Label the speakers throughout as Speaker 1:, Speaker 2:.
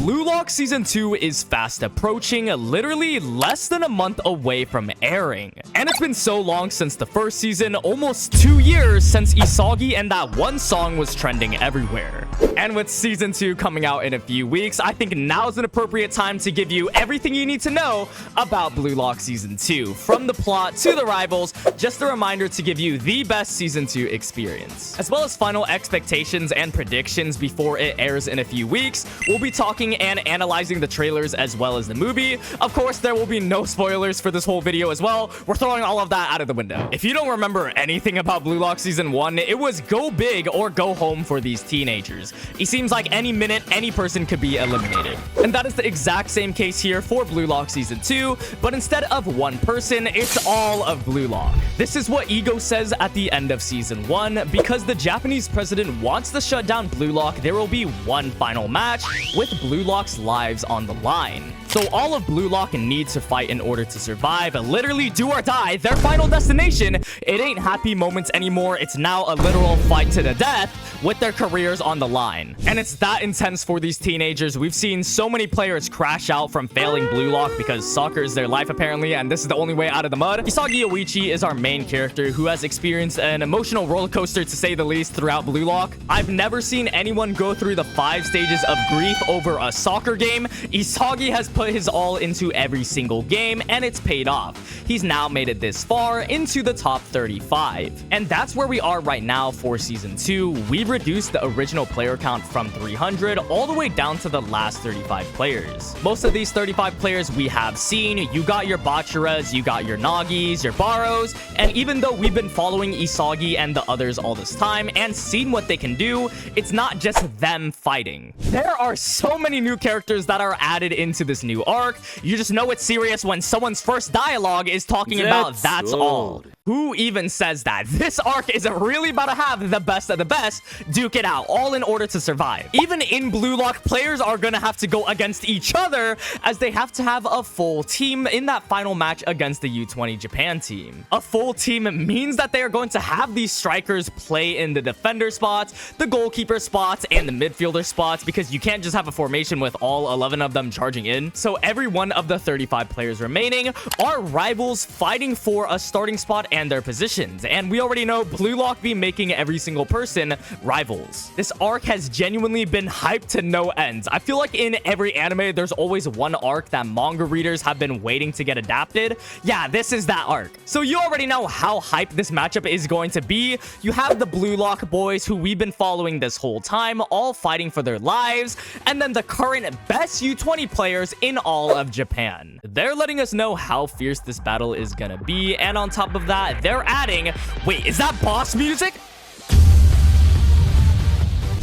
Speaker 1: Bluelock Season 2 is fast approaching, literally less than a month away from airing. And it's been so long since the first season, almost 2 years since Isagi and that one song was trending everywhere. And with Season 2 coming out in a few weeks, I think now's an appropriate time to give you everything you need to know about Bluelock Season 2. From the plot to the rivals, just a reminder to give you the best Season 2 experience. As well as final expectations and predictions before it airs in a few weeks, we'll be talking and analyzing the trailers as well as the movie. Of course, there will be no spoilers for this whole video as well. We're throwing all of that out of the window. If you don't remember anything about Bluelock Season 1, it was go big or go home for these teenagers. It seems like any minute, any person could be eliminated. And that is the exact same case here for Bluelock Season 2, but instead of one person, it's all of Bluelock. This is what Ego says at the end of Season 1. Because the Japanese president wants to shut down Bluelock, there will be one final match with Bluelock's lives on the line. So all of Bluelock need to fight in order to survive, literally do or die, their final destination. It ain't happy moments anymore, it's now a literal fight to the death with their careers on the line. And it's that intense for these teenagers. We've seen so many players crash out from failing Bluelock because soccer is their life apparently, and this is the only way out of the mud. Isagi Oichi is our main character who has experienced an emotional roller coaster to say the least throughout Bluelock. I've never seen anyone go through the 5 stages of grief over a soccer game. Isagi has put his all into every single game, and it's paid off. He's now made it this far into the top 35. And that's where we are right now for Season 2. We've reduced the original player count from 300 all the way down to the last 35 players. Most of these 35 players we have seen. You got your Bachiras, you got your Nagis, your Barous, and even though we've been following Isagi and the others all this time and seen what they can do, it's not just them fighting. There are so many new characters that are added into this new arc. You just know it's serious when someone's first dialogue is talking about that's all. Who even says that? This arc is really about to have the best of the best duke it out, all in order to survive. Even in Bluelock, players are gonna have to go against each other as they have to have a full team in that final match against the U20 Japan team. A full team means that they are going to have these strikers play in the defender spots, the goalkeeper spots, and the midfielder spots, because you can't just have a formation with all 11 of them charging in. So every one of the 35 players remaining are rivals fighting for a starting spot and their positions, and we already know Bluelock be making every single person rivals. This arc has genuinely been hyped to no ends. I feel like in every anime there's always one arc that manga readers have been waiting to get adapted. Yeah, this is that arc. So you already know how hyped this matchup is going to be. You have the Bluelock boys who we've been following this whole time, all fighting for their lives, and then the current best U20 players in all of Japan. They're letting us know how fierce this battle is gonna be, and on top of that, they're adding... Wait, is that boss music?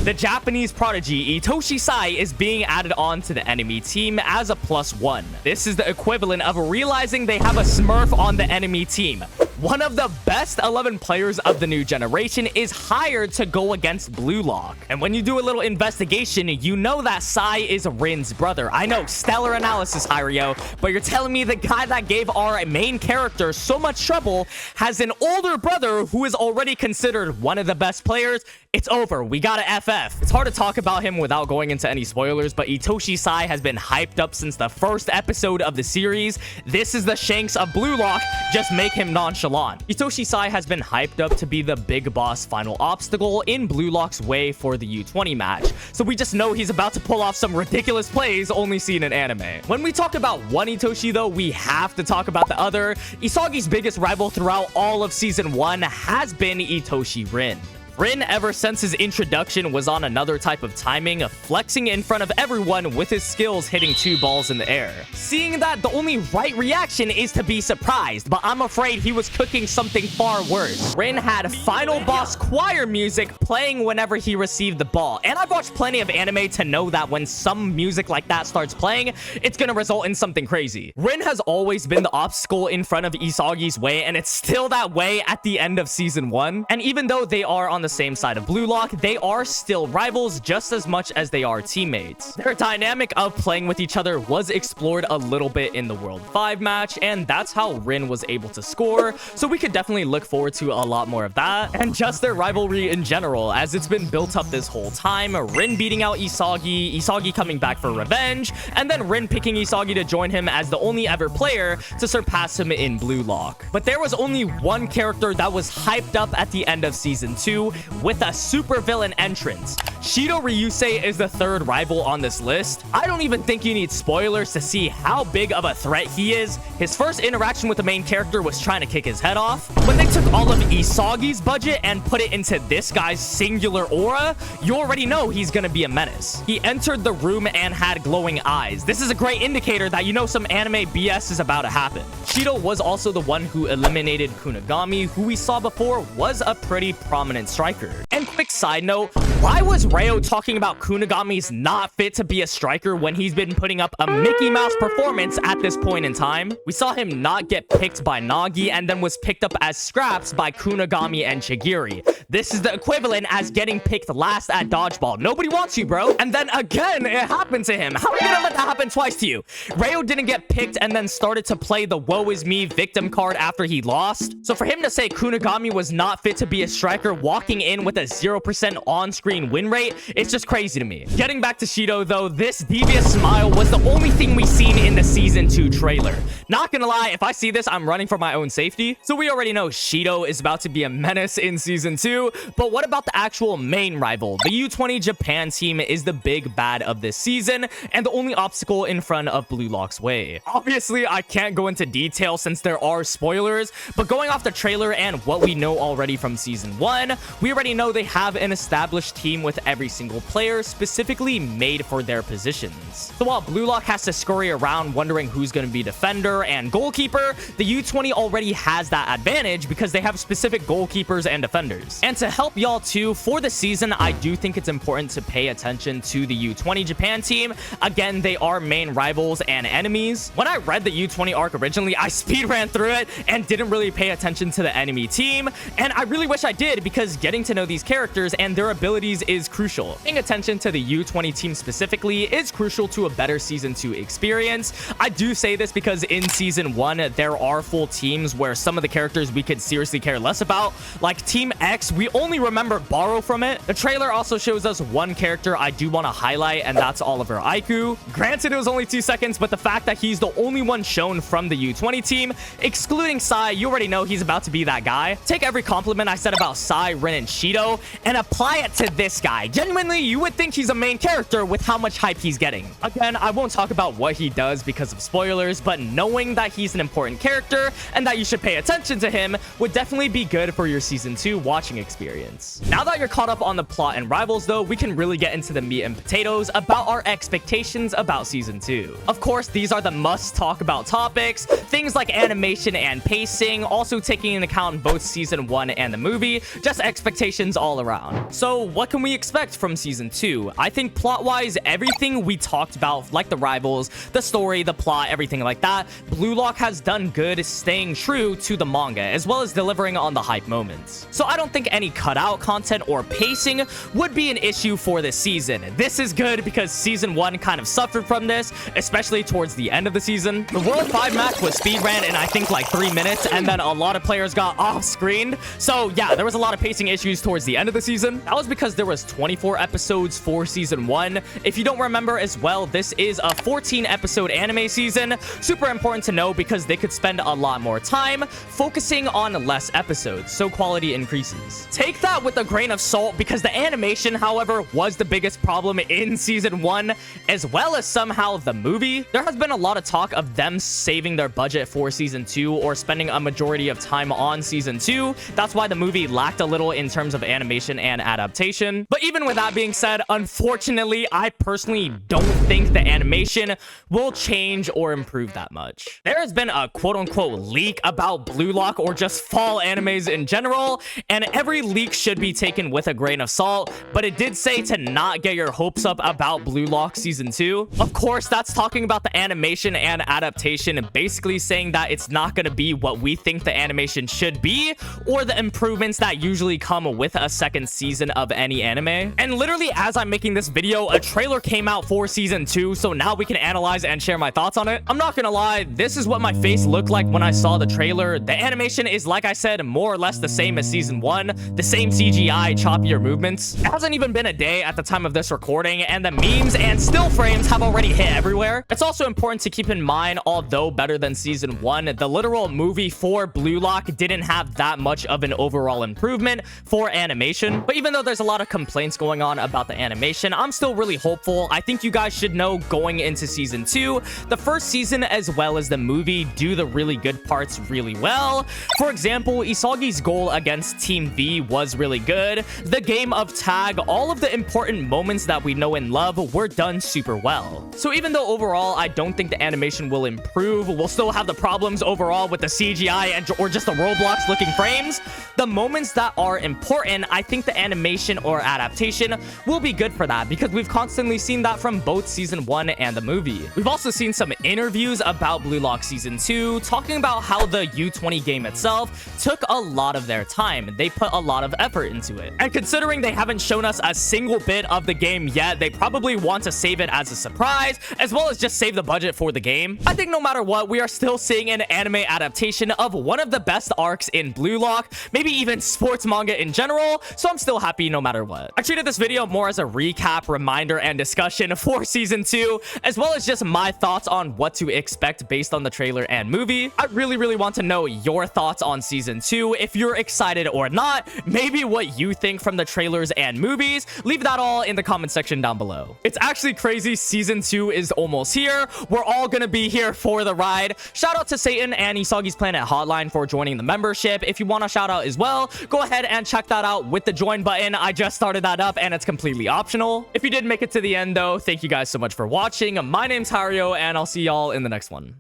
Speaker 1: The Japanese prodigy Itoshi Sae is being added on to the enemy team as a +1. This is the equivalent of realizing they have a Smurf on the enemy team. One of the best 11 players of the new generation is hired to go against Bluelock. And when you do a little investigation, you know that Sae is Rin's brother. I know, stellar analysis, Hiryo, but you're telling me the guy that gave our main character so much trouble has an older brother who is already considered one of the best players? It's over. We got a FF. It's hard to talk about him without going into any spoilers, but Itoshi Sae has been hyped up since the first episode of the series. This is the Shanks of Bluelock. Just make him nonchalant. Itoshi Sae has been hyped up to be the big boss final obstacle in Bluelock's way for the U20 match. So we just know he's about to pull off some ridiculous plays only seen in anime. When we talk about one Itoshi though, we have to talk about the other. Isagi's biggest rival throughout all of Season 1 has been Itoshi Rin. Rin, ever since his introduction, was on another type of timing, flexing in front of everyone with his skills hitting 2 balls in the air. Seeing that, the only right reaction is to be surprised, but I'm afraid he was cooking something far worse. Rin had final boss choir music playing whenever he received the ball, and I've watched plenty of anime to know that when some music like that starts playing, it's gonna result in something crazy. Rin has always been the obstacle in front of Isagi's way, and it's still that way at the end of Season 1, and even though they are on the the same side of Bluelock, they are still rivals just as much as they are teammates. Their dynamic of playing with each other was explored a little bit in the World 5 match, and that's how Rin was able to score, so we could definitely look forward to a lot more of that. And just their rivalry in general, as it's been built up this whole time, Rin beating out Isagi, Isagi coming back for revenge, and then Rin picking Isagi to join him as the only ever player to surpass him in Bluelock. But there was only one character that was hyped up at the end of Season 2 with a super villain entrance. Shido Ryusei is the third rival on this list. I don't even think you need spoilers to see how big of a threat he is. His first interaction with the main character was trying to kick his head off. When they took all of Isagi's budget and put it into this guy's singular aura, you already know he's gonna be a menace. He entered the room and had glowing eyes. This is a great indicator that you know some anime BS is about to happen. Shido was also the one who eliminated Kunigami, who we saw before was a pretty prominent striker. And quick side note, why was Ryo talking about Kunigami's not fit to be a striker when he's been putting up a Mickey Mouse performance at this point in time? We saw him not get picked by Nagi and then was picked up as scraps by Kunigami and Chigiri. This is the equivalent as getting picked last at dodgeball. Nobody wants you, bro. And then again, it happened to him. How are you gonna let that happen twice to you? Ryo didn't get picked and then started to play the woe is me victim card after he lost. So for him to say Kunigami was not fit to be a striker walking in with a 0% on-screen win rate, it's just crazy to me. Getting back to Shido though, this devious smile was the only thing we seen in the Season 2 trailer. Not gonna lie, if I see this, I'm running for my own safety. So we already know Shido is about to be a menace in Season 2, but what about the actual main rival? The U20 Japan team is the big bad of this season and the only obstacle in front of Bluelock's way. Obviously, I can't go into detail since there are spoilers, but going off the trailer and what we know already from Season 1, we already know they have an established team with every single player specifically made for their positions. So while Bluelock has to scurry around wondering who's going to be defender and goalkeeper, the U20 already has that advantage because they have specific goalkeepers and defenders. And to help y'all too, for the season, I do think it's important to pay attention to the U20 Japan team. Again, they are main rivals and enemies. When I read the U20 arc originally, I speed ran through it and didn't really pay attention to the enemy team. And I really wish I did because getting to know these characters and their abilities is crucial. Paying attention to the U20 team specifically is crucial to a better Season 2 experience. I do say this because in Season 1, there are full teams where some of the characters we could seriously care less about. Like Team X, we only remember Barou from it. The trailer also shows us one character I do want to highlight, and that's Oliver Aiku. Granted, it was only 2 seconds, but the fact that he's the only one shown from the U20 team, excluding Sae, you already know he's about to be that guy. Take every compliment I said about Sae, Rin, and Shido and apply it to this guy. Genuinely, you would think he's a main character with how much hype he's getting. Again, I won't talk about what he does because of spoilers, but knowing that he's an important character and that you should pay attention to him would definitely be good for your Season 2 watching experience. Now that you're caught up on the plot and rivals though, we can really get into the meat and potatoes about our expectations about Season 2. Of course, these are the must talk about topics, things like animation and pacing, also taking into account both Season 1 and the movie, just expectations all around. So what can we expect from Season 2? I think plot-wise, everything we talked about, like the rivals, the story, the plot, everything like that, Bluelock has done good staying true to the manga, as well as delivering on the hype moments. So I don't think any cutout content or pacing would be an issue for this season. This is good because Season 1 kind of suffered from this, especially towards the end of the season. The World 5 match was speed ran in I think like 3 minutes, and then a lot of players got off-screened. So yeah, there was a lot of pacing issues towards the end of the season. That was because there was 24 episodes for Season 1. If you don't remember as well, this is a 14-episode anime season. Super important to know because they could spend a lot more time focusing on less episodes, so quality increases. Take that with a grain of salt because the animation, however, was the biggest problem in Season 1, as well as somehow the movie. There has been a lot of talk of them saving their budget for Season 2 or spending a majority of time on Season 2. That's why the movie lacked a little in terms of animation and adaptation. But even with that being said, unfortunately, I personally don't think the animation will change or improve that much. There has been a quote-unquote leak about Bluelock or just fall animes in general, and every leak should be taken with a grain of salt, but it did say to not get your hopes up about Bluelock Season 2. Of course, that's talking about the animation and adaptation, basically saying that it's not going to be what we think the animation should be, or the improvements that usually come come with a second season of any anime. And literally as I'm making this video, a trailer came out for season 2, so now we can analyze and share my thoughts on it. I'm not gonna lie, this is what my face looked like when I saw the trailer. The animation is, like I said, more or less the same as season 1, the same CGI, choppier movements. It hasn't even been a day at the time of this recording, and the memes and still frames have already hit everywhere. It's also important to keep in mind, although better than season 1, the literal movie for Bluelock didn't have that much of an overall improvement for animation. But even though there's a lot of complaints going on about the animation, I'm still really hopeful. I think you guys should know going into season 2, the first season as well as the movie do the really good parts really well. For example, Isagi's goal against Team V was really good. The game of tag, all of the important moments that we know and love were done super well. So even though overall I don't think the animation will improve, we'll still have the problems overall with the CGI or just the Roblox looking frames, the moments that are important, I think the animation or adaptation will be good for that, because we've constantly seen that from both season 1 and the movie. We've also seen some interviews about Bluelock season 2 talking about how the U20 game itself took a lot of their time. They put a lot of effort into it. And considering they haven't shown us a single bit of the game yet, they probably want to save it as a surprise, as well as just save the budget for the game. I think no matter what, we are still seeing an anime adaptation of one of the best arcs in Bluelock, maybe even sports manga in general, so I'm still happy no matter what. I treated this video more as a recap, reminder, and discussion for season 2, as well as just my thoughts on what to expect based on the trailer and movie. I really want to know your thoughts on season 2, if you're excited or not, maybe what you think from the trailers and movies. Leave that all in the comment section down below. It's actually crazy, season 2 is almost here. We're all gonna be here for the ride. Shout out to Satan and Isagi's Planet Hotline for joining the membership. If you want a shout out as well, go ahead and check that out with the join button. I just started that up and it's completely optional. If you did make it to the end though, thank you guys so much for watching. My name's Hiryo and I'll see y'all in the next one.